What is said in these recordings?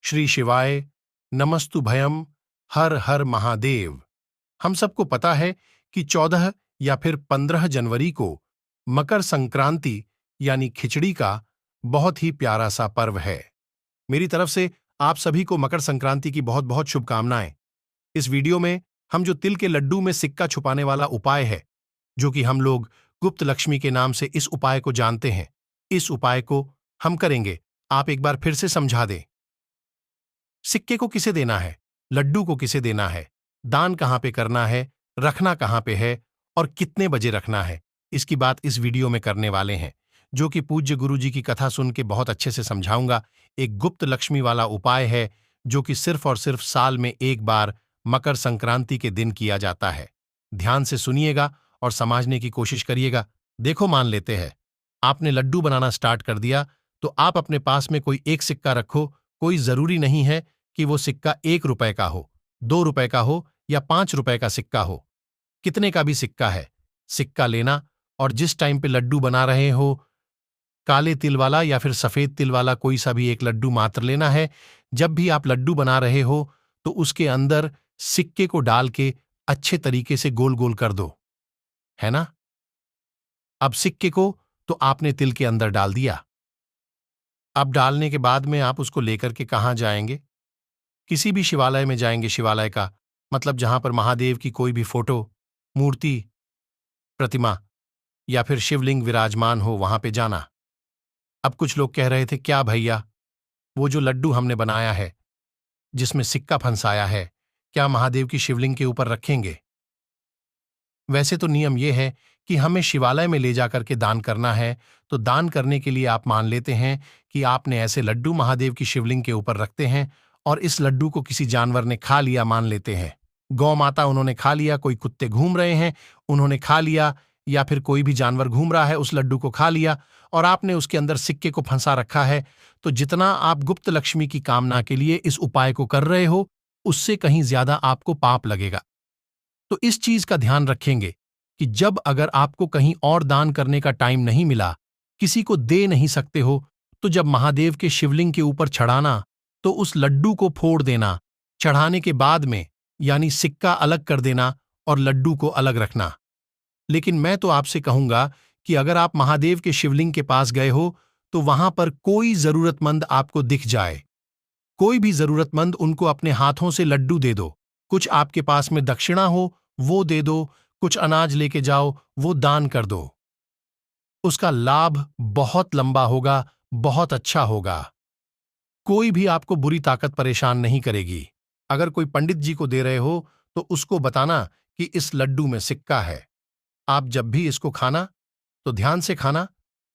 श्री शिवाय नमस्तुभयम। हर हर महादेव। हम सबको पता है कि 14 या फिर 15 जनवरी को मकर संक्रांति यानी खिचड़ी का बहुत ही प्यारा सा पर्व है। मेरी तरफ से आप सभी को मकर संक्रांति की बहुत बहुत शुभकामनाएं। इस वीडियो में हम जो तिल के लड्डू में सिक्का छुपाने वाला उपाय है, जो कि हम लोग गुप्त लक्ष्मी के नाम से इस उपाय को जानते हैं, इस उपाय को हम करेंगे। आप एक बार फिर से समझा दें। सिक्के को किसे देना है, लड्डू को किसे देना है, दान कहां पे करना है, रखना कहां पे है और कितने बजे रखना है, इसकी बात इस वीडियो में करने वाले हैं, जो कि पूज्य गुरु जी की कथा सुन के बहुत अच्छे से समझाऊंगा। एक गुप्त लक्ष्मी वाला उपाय है जो कि सिर्फ और सिर्फ साल में एक बार मकर संक्रांति के दिन किया जाता है। ध्यान से सुनिएगा और समझने की कोशिश करिएगा। देखो, मान लेते हैं आपने लड्डू बनाना स्टार्ट कर दिया, तो आप अपने पास में कोई एक सिक्का रखो। कोई जरूरी नहीं है कि वो सिक्का 1 रुपए का हो, 2 रुपए का हो या 5 रुपए का सिक्का हो। कितने का भी सिक्का है, सिक्का लेना और जिस टाइम पे लड्डू बना रहे हो, काले तिल वाला या फिर सफेद तिल वाला कोई सा भी एक लड्डू मात्र लेना है। जब भी आप लड्डू बना रहे हो तो उसके अंदर सिक्के को डाल के अच्छे तरीके से गोल गोल कर दो, है ना। अब सिक्के को तो आपने तिल के अंदर डाल दिया। अब डालने के बाद में आप उसको लेकर के कहां जाएंगे? किसी भी शिवालय में जाएंगे। शिवालय का मतलब जहां पर महादेव की कोई भी फोटो, मूर्ति, प्रतिमा या फिर शिवलिंग विराजमान हो, वहां पे जाना। अब कुछ लोग कह रहे थे, क्या भैया, वो जो लड्डू हमने बनाया है जिसमें सिक्का फंसाया है, क्या महादेव की शिवलिंग के ऊपर रखेंगे? वैसे तो नियम यह है कि हमें शिवालय में ले जाकर के दान करना है, तो दान करने के लिए आप मान लेते हैं कि आपने ऐसे लड्डू महादेव की शिवलिंग के ऊपर रखते हैं और इस लड्डू को किसी जानवर ने खा लिया, मान लेते हैं गौ माता उन्होंने खा लिया, कोई कुत्ते घूम रहे हैं उन्होंने खा लिया, या फिर कोई भी जानवर घूम रहा है उस लड्डू को खा लिया और आपने उसके अंदर सिक्के को फंसा रखा है। तो जितना आप गुप्त लक्ष्मी की कामना के लिए इस उपाय को कर रहे हो, उससे कहीं ज्यादा आपको पाप लगेगा। तो इस चीज का ध्यान रखेंगे कि जब अगर आपको कहीं और दान करने का टाइम नहीं मिला, किसी को दे नहीं सकते हो, तो जब महादेव के शिवलिंग के ऊपर चढ़ाना, तो उस लड्डू को फोड़ देना। चढ़ाने के बाद में यानी सिक्का अलग कर देना और लड्डू को अलग रखना। लेकिन मैं तो आपसे कहूंगा कि अगर आप महादेव के शिवलिंग के पास गए हो, तो वहां पर कोई जरूरतमंद आपको दिख जाए, कोई भी जरूरतमंद, उनको अपने हाथों से लड्डू दे दो। कुछ आपके पास में दक्षिणा हो वो दे दो, कुछ अनाज लेके जाओ वो दान कर दो। उसका लाभ बहुत लंबा होगा, बहुत अच्छा होगा। कोई भी आपको बुरी ताकत परेशान नहीं करेगी। अगर कोई पंडित जी को दे रहे हो तो उसको बताना कि इस लड्डू में सिक्का है। आप जब भी इसको खाना तो ध्यान से खाना,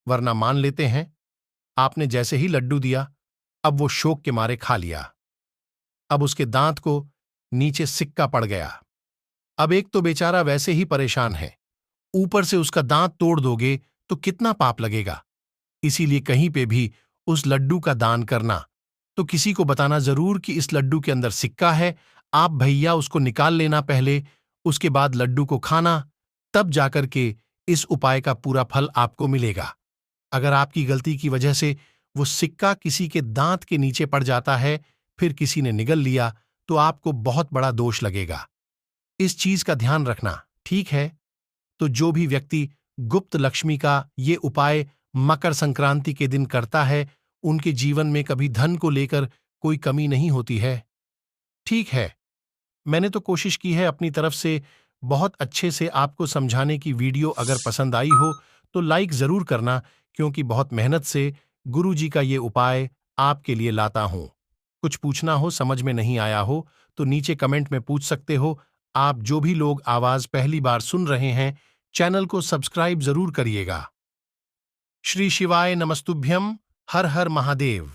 वरना मान लेते हैं आपने जैसे ही लड्डू दिया, अब वो शोक के मारे खा लिया। अब उसके दांत को नीचे सिक्का पड़ गया। अब एक तो बेचारा वैसे ही परेशान है, ऊपर से उसका दांत तोड़ दोगे तो कितना पाप लगेगा। इसीलिए कहीं पे भी उस लड्डू का दान करना तो किसी को बताना जरूर कि इस लड्डू के अंदर सिक्का है। आप भैया उसको निकाल लेना पहले, उसके बाद लड्डू को खाना, तब जाकर के इस उपाय का पूरा फल आपको मिलेगा। अगर आपकी गलती की वजह से वो सिक्का किसी के दांत के नीचे पड़ जाता है, फिर किसी ने निगल लिया, तो आपको बहुत बड़ा दोष लगेगा। इस चीज का ध्यान रखना, ठीक है। तो जो भी व्यक्ति गुप्त लक्ष्मी का ये उपाय मकर संक्रांति के दिन करता है, उनके जीवन में कभी धन को लेकर कोई कमी नहीं होती है। ठीक है, मैंने तो कोशिश की है अपनी तरफ से बहुत अच्छे से आपको समझाने की। वीडियो अगर पसंद आई हो तो लाइक जरूर करना, क्योंकि बहुत मेहनत से गुरु जी का ये उपाय आपके लिए लाता हूं। कुछ पूछना हो, समझ में नहीं आया हो, तो नीचे कमेंट में पूछ सकते हो। आप जो भी लोग आवाज पहली बार सुन रहे हैं, चैनल को सब्सक्राइब जरूर करिएगा। श्री शिवाय नमस्तुभ्यम। हर हर महादेव।